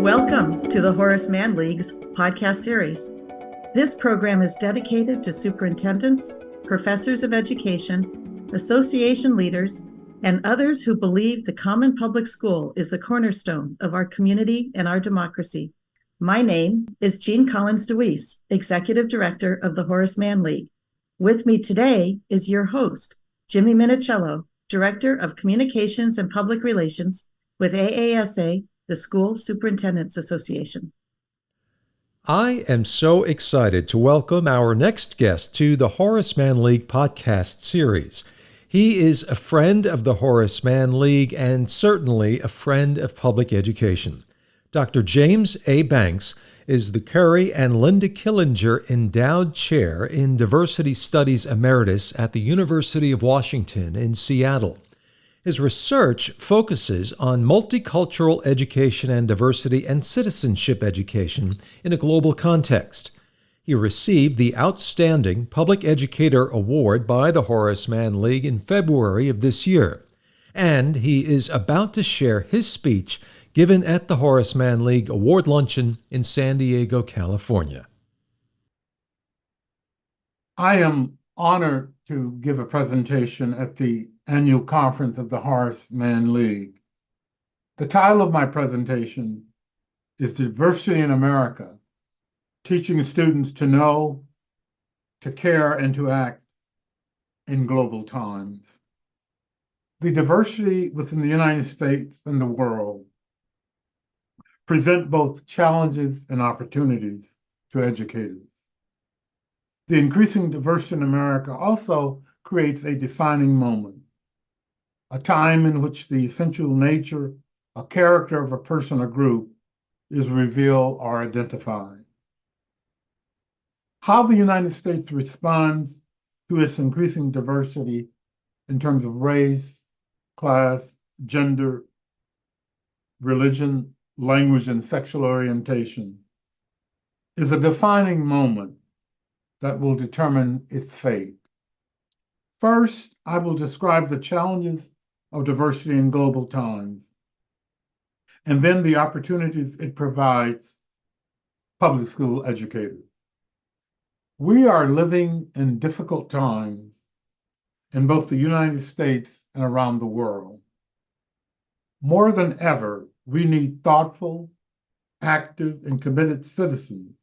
Welcome to the Horace Mann League's podcast series. This program is dedicated to superintendents, professors of education, association leaders, and others who believe the common public school is the cornerstone of our community and our democracy. My name is Jean Collins DeWeese, Executive Director of the Horace Mann League. With me today is your host, Jimmy Minicello, Director of Communications and Public Relations with AASA, the School Superintendents Association. I am so excited to welcome our next guest to the Horace Mann League podcast series. He is a friend of the Horace Mann League and certainly a friend of public education. Dr. James A. Banks is the Kerry and Linda Killinger Endowed Chair in Diversity Studies Emeritus at the University of Washington in Seattle. His research focuses on multicultural education and diversity and citizenship education in a global context. He received the Outstanding Public Educator Award by the Horace Mann League in February of this year, and he is about to share his speech given at the Horace Mann League Award Luncheon in San Diego, California. I am honored to give a presentation at the annual conference of the Horace Mann League. The title of my presentation is Diversity in America, Teaching Students to Know, to Care, and to Act in Global Times. The diversity within the United States and the world present both challenges and opportunities to educators. The increasing diversity in America also creates a defining moment, a time in which the essential nature or character of a person or group is revealed or identified. How the United States responds to its increasing diversity in terms of race, class, gender, religion, language, and sexual orientation is a defining moment that will determine its fate. First, I will describe the challenges of diversity in global times, and then the opportunities it provides public school educators. We are living in difficult times in both the United States and around the world. More than ever, we need thoughtful, active, and committed citizens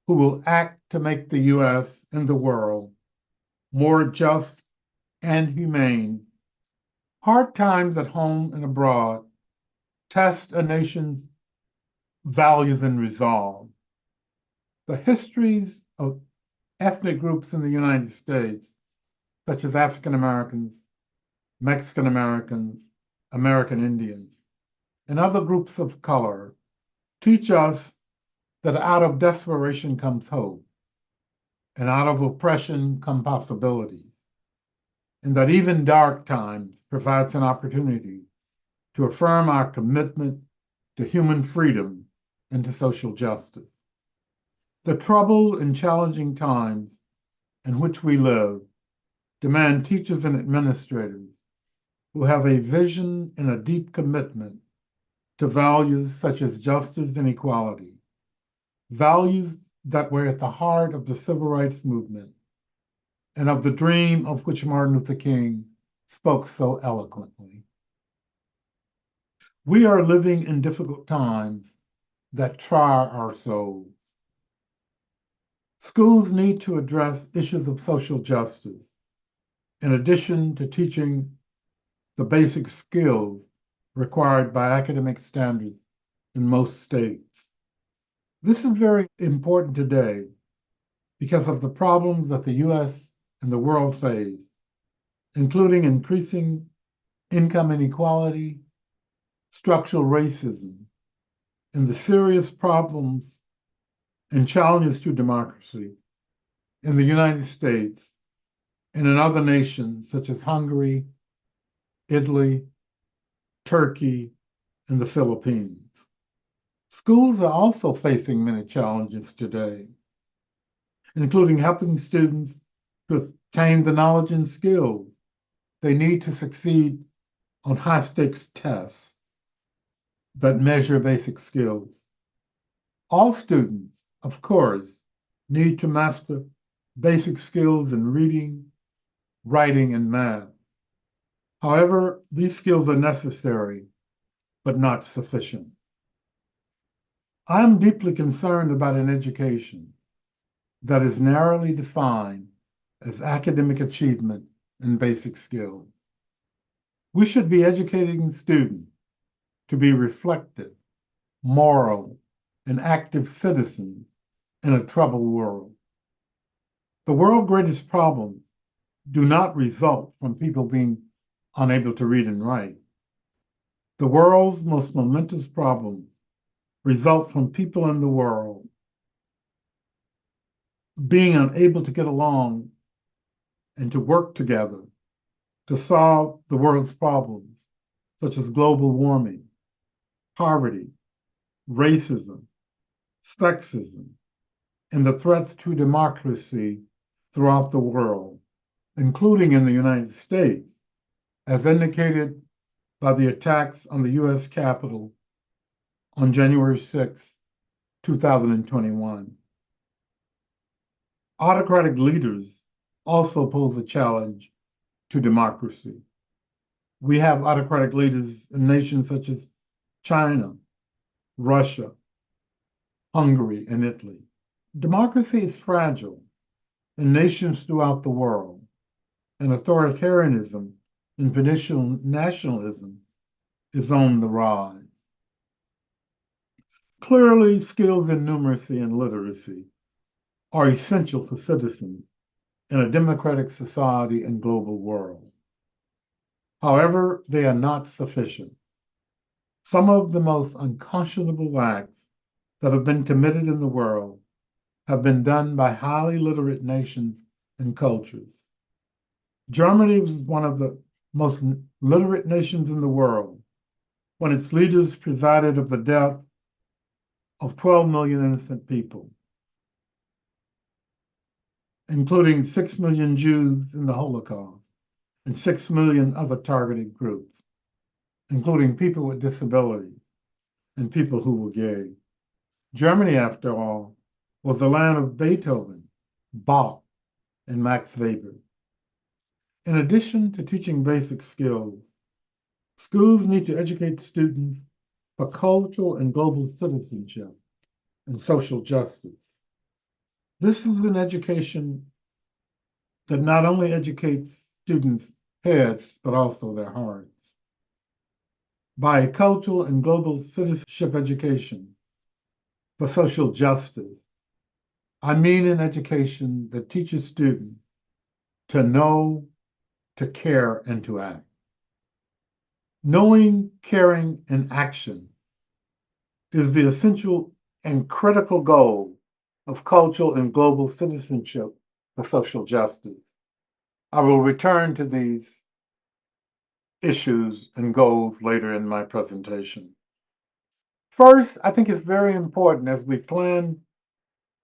who will act to make the U.S. and the world more just and humane. Hard times at home and abroad test a nation's values and resolve. The histories of ethnic groups in the United States, such as African Americans, Mexican Americans, American Indians, and other groups of color, teach us that out of desperation comes hope, and out of oppression come possibilities, and that even dark times provides an opportunity to affirm our commitment to human freedom and to social justice. The troubled and challenging times in which we live demand teachers and administrators who have a vision and a deep commitment to values such as justice and equality, values that were at the heart of the civil rights movement and of the dream of which Martin Luther King spoke so eloquently. We are living in difficult times that try our souls. Schools need to address issues of social justice, in addition to teaching the basic skills required by academic standards in most states. This is very important today because of the problems that the U.S. and the world face, including increasing income inequality, structural racism, and the serious problems and challenges to democracy in the United States and in other nations such as Hungary, Italy, Turkey, and the Philippines. Schools are also facing many challenges today, including helping students to attain the knowledge and skills they need to succeed on high-stakes tests, that measure basic skills. All students, of course, need to master basic skills in reading, writing, and math. However, these skills are necessary, but not sufficient. I am deeply concerned about an education that is narrowly defined as academic achievement and basic skills. We should be educating students to be reflective, moral, and active citizens in a troubled world. The world's greatest problems do not result from people being unable to read and write. The world's most momentous problems result from people in the world being unable to get along and to work together to solve the world's problems, such as global warming, poverty, racism, sexism, and the threats to democracy throughout the world, including in the United States, as indicated by the attacks on the U.S. Capitol on January 6, 2021. Autocratic leaders also pose a challenge to democracy. We have autocratic leaders in nations such as China, Russia, Hungary, and Italy. Democracy is fragile in nations throughout the world, and authoritarianism and pernicious nationalism is on the rise. Clearly, skills in numeracy and literacy are essential for citizens in a democratic society and global world. However, they are not sufficient. Some of the most unconscionable acts that have been committed in the world have been done by highly literate nations and cultures. Germany was one of the most literate nations in the world when its leaders presided over the death of 12 million innocent people, including 6 million Jews in the Holocaust and 6 million other targeted groups, including people with disabilities and people who were gay. Germany, after all, was the land of Beethoven, Bach, and Max Weber. In addition to teaching basic skills, schools need to educate students for cultural and global citizenship and social justice. This is an education that not only educates students' heads, but also their hearts. By cultural and global citizenship education for social justice, I mean an education that teaches students to know, to care, and to act. Knowing, caring, and action is the essential and critical goal of cultural and global citizenship for social justice. I will return to these issues and goals later in my presentation. First, I think it's very important as we plan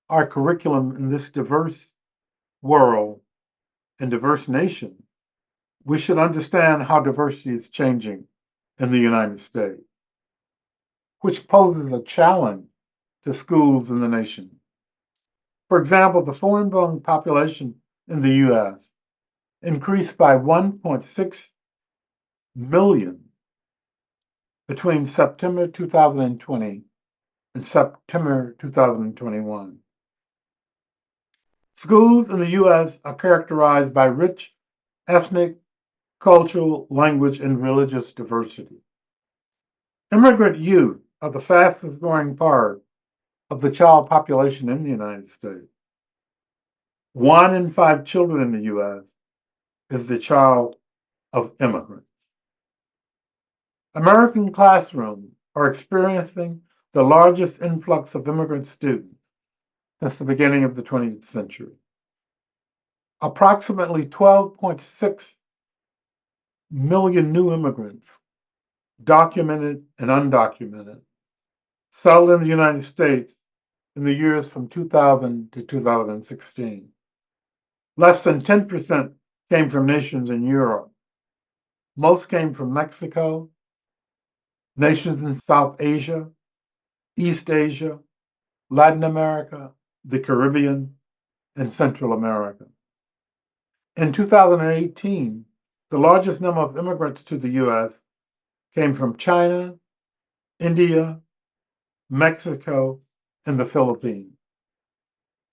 our curriculum in this diverse world and diverse nation, we should understand how diversity is changing in the United States, which poses a challenge to schools in the nation. For example, the foreign-born population in the U.S. increased by 1.6 million between September 2020 and September 2021. Schools in the U.S. are characterized by rich ethnic, cultural, language, and religious diversity. Immigrant youth are the fastest growing part of the child population in the United States. 1 in 5 children in the U.S. is the child of immigrants. American classrooms are experiencing the largest influx of immigrant students since the beginning of the 20th century. Approximately 12.6 million new immigrants, documented and undocumented, settled in the United States in the years from 2000 to 2016. Less than 10% came from nations in Europe. Most came from Mexico, nations in South Asia, East Asia, Latin America, the Caribbean, and Central America. In 2018, the largest number of immigrants to the U.S. came from China, India, Mexico, and the Philippines.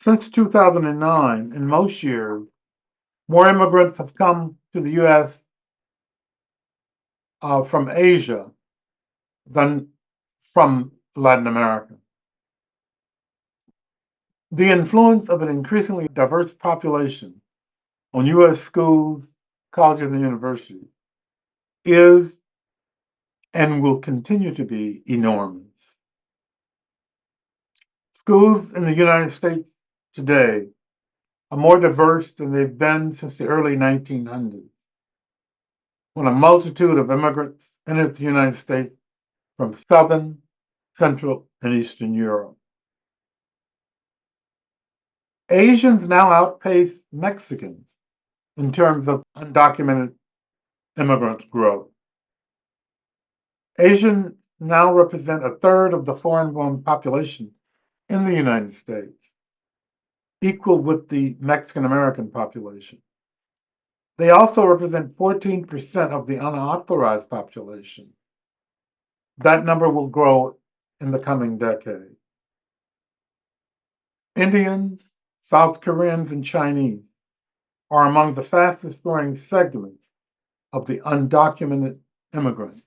Since 2009, in most years, more immigrants have come to the U.S. From Asia than from Latin America. The influence of an increasingly diverse population on U.S. schools, colleges, and universities is and will continue to be enormous. Schools in the United States today are more diverse than they've been since the early 1900s, when a multitude of immigrants entered the United States from Southern, Central, and Eastern Europe. Asians now outpace Mexicans in terms of undocumented immigrant growth. Asians now represent a third of the foreign-born population in the United States, equal with the Mexican-American population. They also represent 14% of the unauthorized population. That number will grow in the coming decade. Indians, South Koreans, and Chinese are among the fastest growing segments of the undocumented immigrants,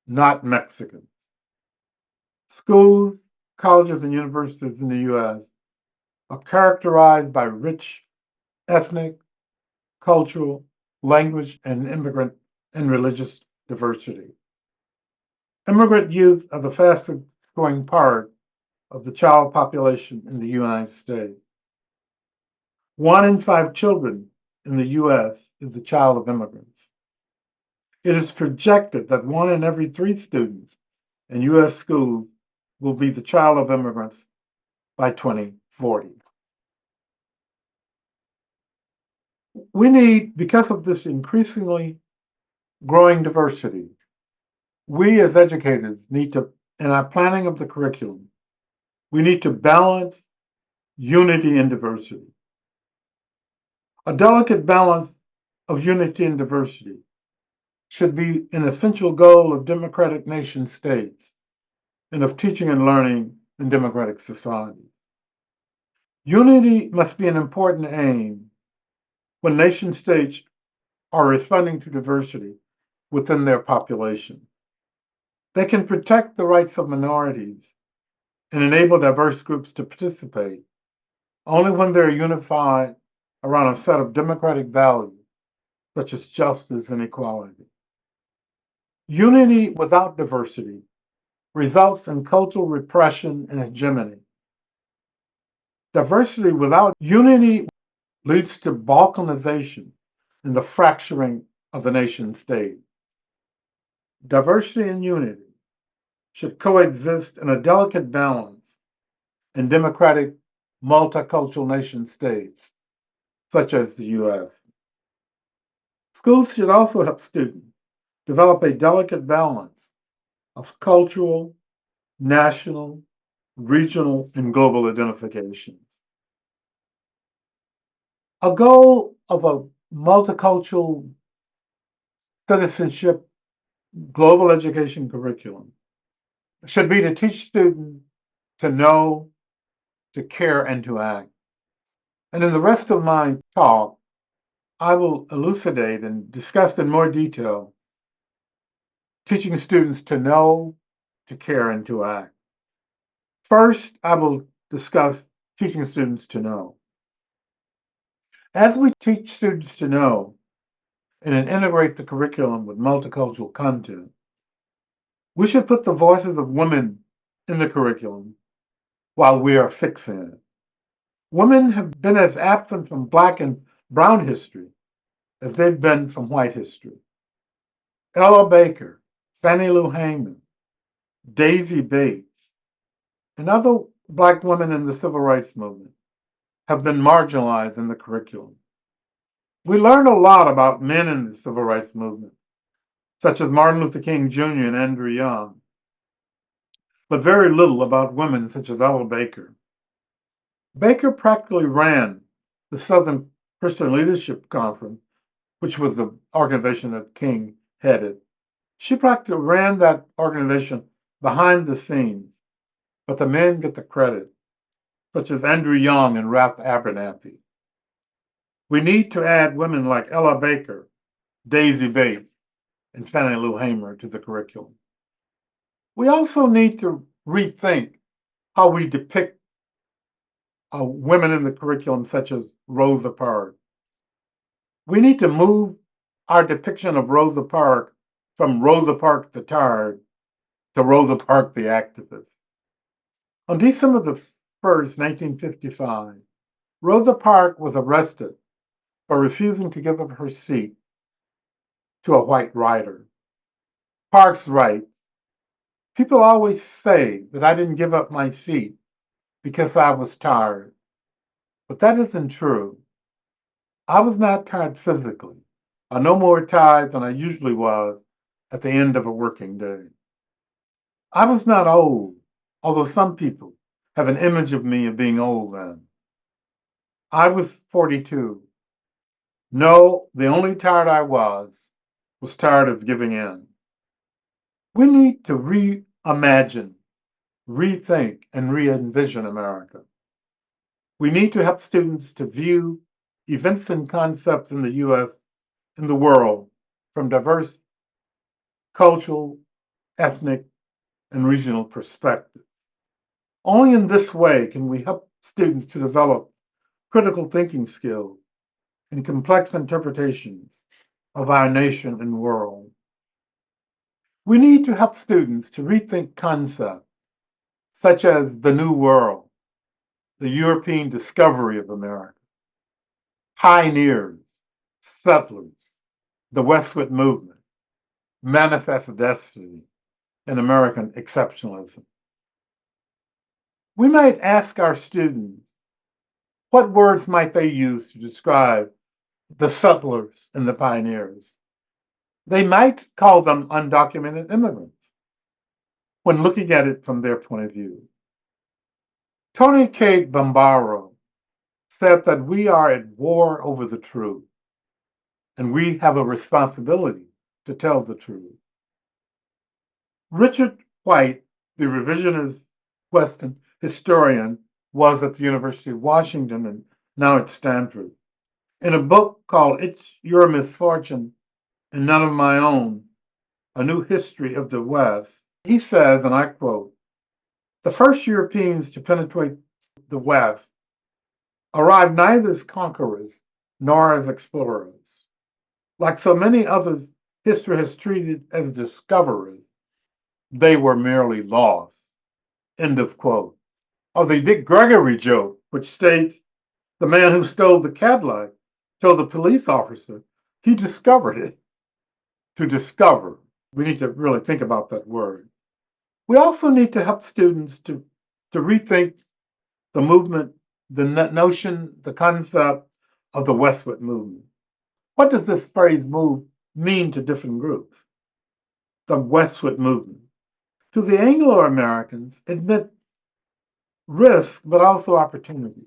not Mexicans. Schools, colleges, and universities in the U.S. are characterized by rich ethnic, cultural, language, and immigrant and religious diversity. Immigrant youth are the fastest growing part of the child population in the United States. 1 in 5 children in the U.S. is the child of immigrants. It is projected that 1 in every 3 students in U.S. schools will be the child of immigrants by 2040. We need, because of this increasingly growing diversity, we as educators need to, in our planning of the curriculum, we need to balance unity and diversity. A delicate balance of unity and diversity should be an essential goal of democratic nation states and of teaching and learning in democratic societies. Unity must be an important aim when nation states are responding to diversity within their population. They can protect the rights of minorities and enable diverse groups to participate only when they're unified around a set of democratic values such as justice and equality. Unity without diversity results in cultural repression and hegemony. Diversity without unity leads to balkanization and the fracturing of the nation state. Diversity and unity should coexist in a delicate balance in democratic, multicultural nation states, such as the U.S. Schools should also help students develop a delicate balance of cultural, national, regional, and global identifications. A goal of a multicultural citizenship global education curriculum should be to teach students to know, to care, and to act. And in the rest of my talk, I will elucidate and discuss in more detail teaching students to know, to care, and to act. First, I will discuss teaching students to know. As we teach students to know and integrate the curriculum with multicultural content, we should put the voices of women in the curriculum while we are fixing it. Women have been as absent from Black and Brown history as they've been from white history. Ella Baker, Fannie Lou Hamer, Daisy Bates, and other Black women in the Civil Rights Movement have been marginalized in the curriculum. We learned a lot about men in the Civil Rights Movement, such as Martin Luther King Jr. and Andrew Young, but very little about women such as Ella Baker. Baker practically ran the Southern Christian Leadership Conference, which was the organization that King headed. She practically ran that organization behind the scenes, but the men get the credit, such as Andrew Young and Ralph Abernathy. We need to add women like Ella Baker, Daisy Bates, and Fannie Lou Hamer to the curriculum. We also need to rethink how we depict women in the curriculum, such as Rosa Parks. We need to move our depiction of Rosa Parks from Rosa Parks the tired to Rosa Parks the activist. On December the 1st, 1955, Rosa Parks was arrested for refusing to give up her seat to a white writer. Parks writes, "People always say that I didn't give up my seat because I was tired, but that isn't true. I was not tired physically. I'm no more tired than I usually was at the end of a working day. I was not old, although some people have an image of me of being old then. I was 42. No, the only tired I was tired of giving in." We need to reimagine, rethink, and re-envision America. We need to help students to view events and concepts in the U.S. and the world from diverse cultural, ethnic, and regional perspectives. Only in this way can we help students to develop critical thinking skills and complex interpretations of our nation and world. We need to help students to rethink concepts such as the New World, the European discovery of America, pioneers, settlers, the Westward Movement, manifest destiny, and American exceptionalism. We might ask our students, what words might they use to describe the settlers and the pioneers? They might call them undocumented immigrants when looking at it from their point of view. Tony K. Bambaro said that we are at war over the truth, and we have a responsibility to tell the truth. Richard White, the revisionist Western historian, was at the University of Washington and now at Stanford. In a book called It's Your Misfortune and None of My Own, A New History of the West, he says, and I quote, "The first Europeans to penetrate the West arrived neither as conquerors nor as explorers. Like so many others history has treated as discoverers, they were merely lost." End of quote. Or the Dick Gregory joke, which states the man who stole the Cadillac told the police officer he discovered it. To discover, we need to really think about that word. We also need to help students to rethink the movement, the notion, the concept of the Westward Movement. What does this phrase move mean to different groups? The Westward Movement. To the Anglo-Americans, it meant risk, but also opportunity.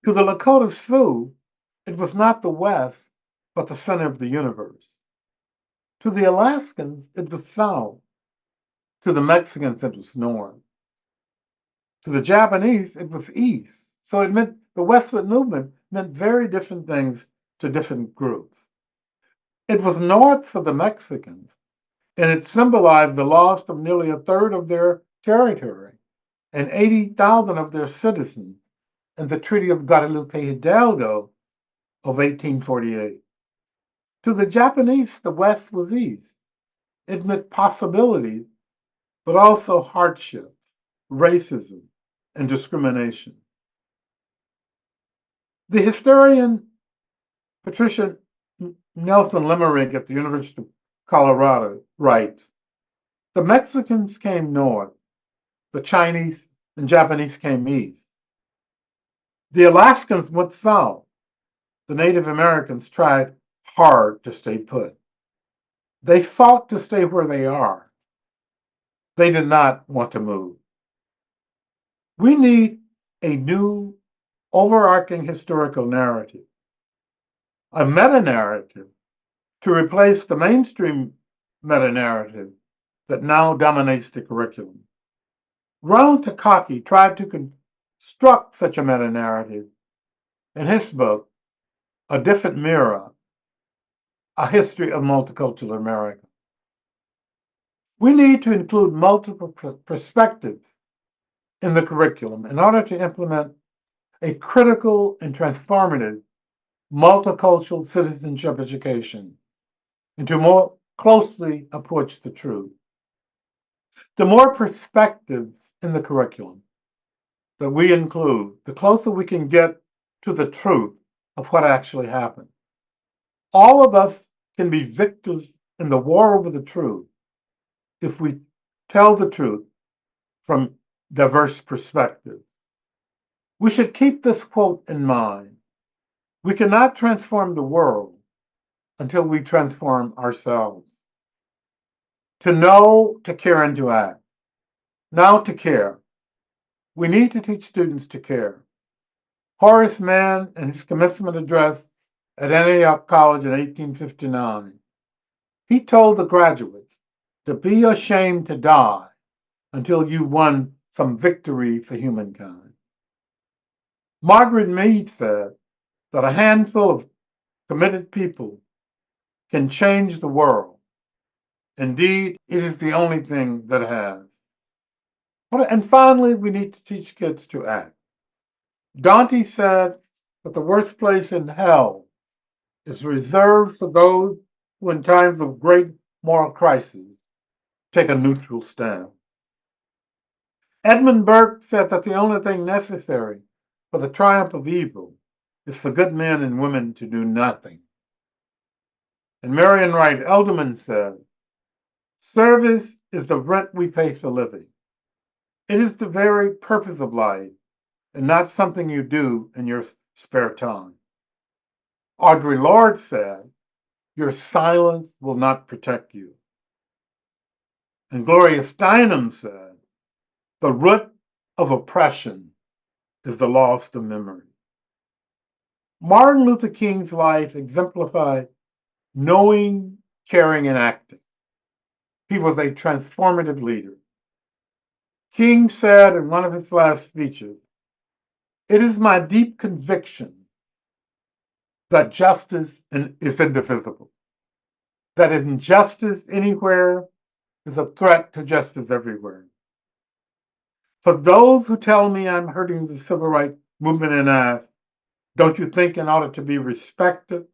To the Lakota Sioux, it was not the West, but the center of the universe. To the Alaskans, it was south. To the Mexicans, it was north. To the Japanese, it was east. So it meant the Westward Movement meant very different things to different groups. It was north for the Mexicans, and it symbolized the loss of nearly a third of their territory and 80,000 of their citizens in the Treaty of Guadalupe Hidalgo of 1848. To the Japanese, the West was east. It meant possibilities, but also hardships, racism, and discrimination. The historian Patricia Nelson Limerick at the University of Colorado writes, "The Mexicans came north, the Chinese and Japanese came east. The Alaskans went south. The Native Americans tried hard to stay put." They fought to stay where they are. They did not want to move. We need a new overarching historical narrative, a meta-narrative to replace the mainstream meta-narrative that now dominates the curriculum. Ronald Takaki tried to construct such a meta-narrative in his book, A Different Mirror, A History of Multicultural America. We need to include multiple perspectives in the curriculum in order to implement a critical and transformative multicultural citizenship education and to more closely approach the truth. The more perspectives in the curriculum that we include, the closer we can get to the truth of what actually happened. All of us can be victors in the war over the truth if we tell the truth from diverse perspectives. We should keep this quote in mind. We cannot transform the world until we transform ourselves. To know, to care, and to act. Now to care. We need to teach students to care. Horace Mann, in his commencement address at Antioch College in 1859, he told the graduates to be ashamed to die until you won some victory for humankind. Margaret Mead said that a handful of committed people can change the world. Indeed, it is the only thing that has. And finally, we need to teach kids to act. Dante said that the worst place in hell is reserved for those who, in times of great moral crisis, take a neutral stand. Edmund Burke said that the only thing necessary for the triumph of evil is for good men and women to do nothing. And Marion Wright Elderman said, service is the rent we pay for living. It is the very purpose of life and not something you do in your spare time. Audre Lorde said, your silence will not protect you. And Gloria Steinem said, the root of oppression is the loss of memory. Martin Luther King's life exemplified knowing, caring, and acting. He was a transformative leader. King said in one of his last speeches, it is my deep conviction that justice is indivisible, that injustice anywhere is a threat to justice everywhere. For those who tell me I'm hurting the civil rights movement and ask, don't you think in order to be respected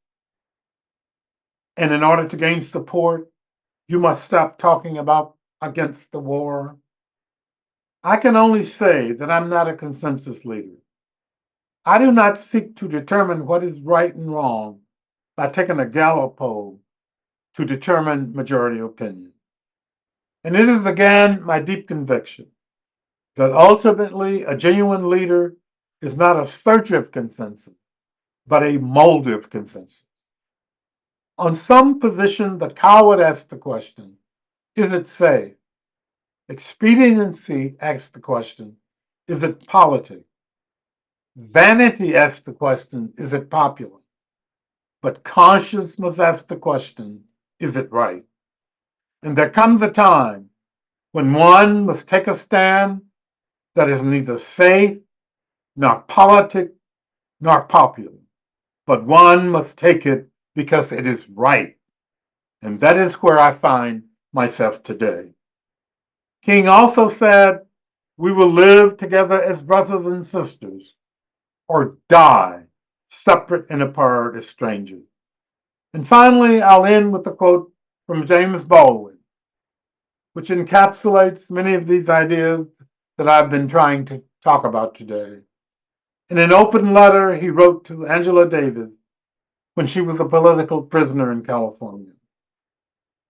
and in order to gain support, you must stop talking about against the war? I can only say that I'm not a consensus leader. I do not seek to determine what is right and wrong by taking a Gallup poll to determine majority opinion. And it is again my deep conviction that ultimately a genuine leader is not a search of consensus, but a mold of consensus. On some position, the coward asks the question, is it safe? Expediency asks the question, is it politic? Vanity asks the question, is it popular? But conscience must ask the question, is it right? And there comes a time when one must take a stand that is neither safe, nor politic, nor popular, but one must take it because it is right. And that is where I find myself today. King also said, we will live together as brothers and sisters, or die separate and apart as strangers. And finally, I'll end with a quote from James Baldwin, which encapsulates many of these ideas that I've been trying to talk about today. In an open letter he wrote to Angela Davis when she was a political prisoner in California,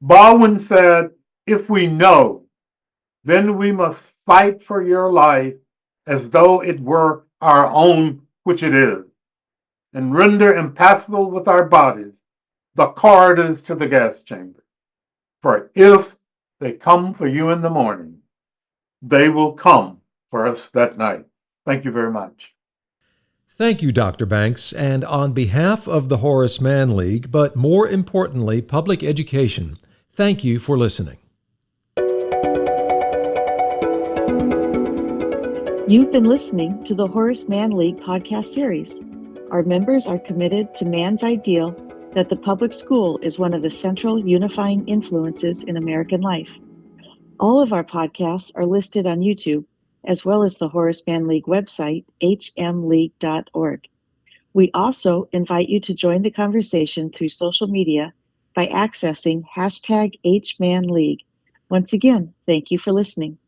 Baldwin said, if we know, then we must fight for your life as though it were our own, which it is, and render impassable with our bodies the corridors to the gas chamber. For if they come for you in the morning, they will come for us that night. Thank you very much. Thank you, Dr. Banks. And on behalf of the Horace Mann League, but more importantly, public education, thank you for listening. You've been listening to the Horace Mann League podcast series. Our members are committed to Mann's ideal that the public school is one of the central unifying influences in American life. All of our podcasts are listed on YouTube, as well as the Horace Mann League website, hmleague.org. We also invite you to join the conversation through social media by accessing #HMannLeague. Once again, thank you for listening.